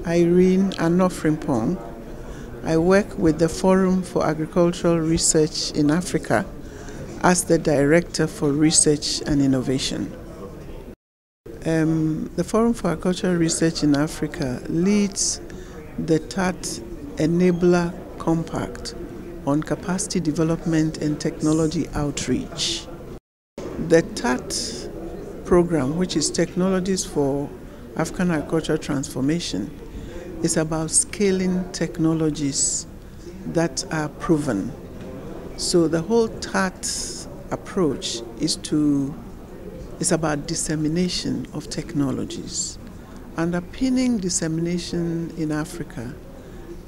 Irene, Annor, Frempong. I work with the Forum for Agricultural Research in Africa as the Director for Research and Innovation. The Forum for Agricultural Research in Africa leads the TAAT Enabler Compact on capacity development and technology outreach. The TAAT program, which is Technologies for African Agricultural Transformation, is about scaling technologies that are proven. So the whole TAAT approach is about dissemination of technologies. Underpinning dissemination in Africa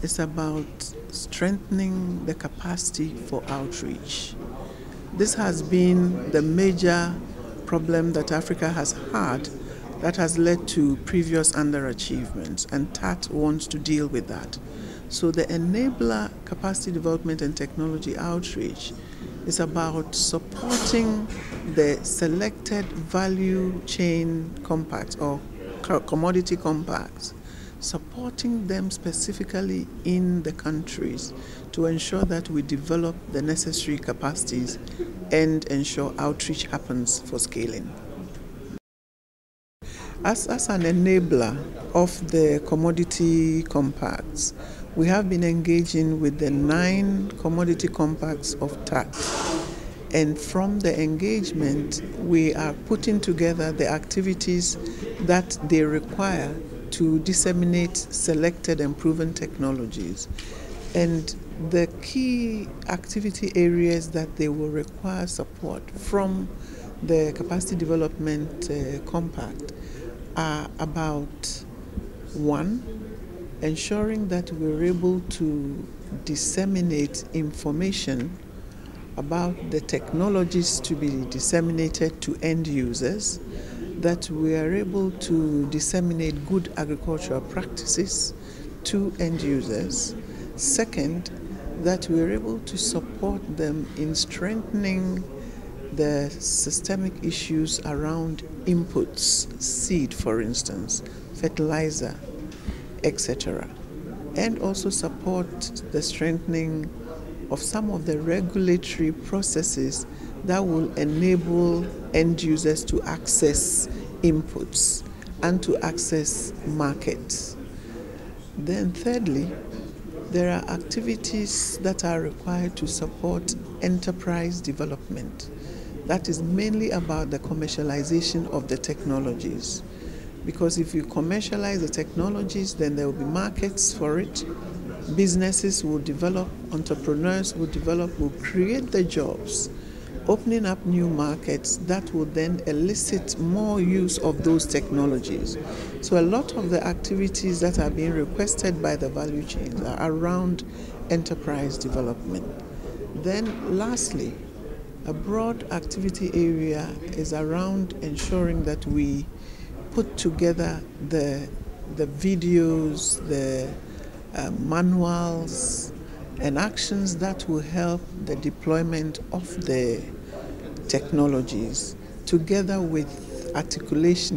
is about strengthening the capacity for outreach. This has been the major problem that Africa has had that has led to previous underachievements, and TAAT wants to deal with that. So the Enabler Capacity Development and Technology Outreach is about supporting the selected value chain compacts or commodity compacts, supporting them specifically in the countries to ensure that we develop the necessary capacities and ensure outreach happens for scaling. As an enabler of the commodity compacts, we have been engaging with the 9 commodity compacts of TAAT. And from the engagement, we are putting together the activities that they require to disseminate selected and proven technologies. And the key activity areas that they will require support from the Capacity Development Compact are about 1, ensuring that we're able to disseminate information about the technologies to be disseminated to end users, that we are able to disseminate good agricultural practices to end users. Second, that we are able to support them in strengthening the systemic issues around inputs, seed for instance, fertilizer, etc. And also support the strengthening of some of the regulatory processes that will enable end users to access inputs and to access markets. Then thirdly, there are activities that are required to support enterprise development. That is mainly about the commercialization of the technologies. Because if you commercialize the technologies, then there will be markets for it. Businesses will develop, entrepreneurs will develop, will create the jobs, opening up new markets that will then elicit more use of those technologies. So a lot of the activities that are being requested by the value chains are around enterprise development. Then lastly, a broad activity area is around ensuring that we put together the videos, the manuals and actions that will help the deployment of the technologies, together with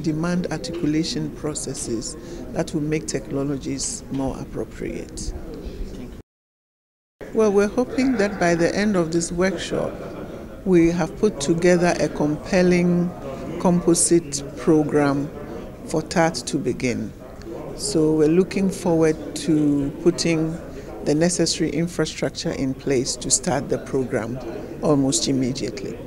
demand articulation processes that will make technologies more appropriate. Well, we're hoping that by the end of this workshop, we have put together a compelling composite program for TAAT to begin. So we're looking forward to putting the necessary infrastructure in place to start the program almost immediately.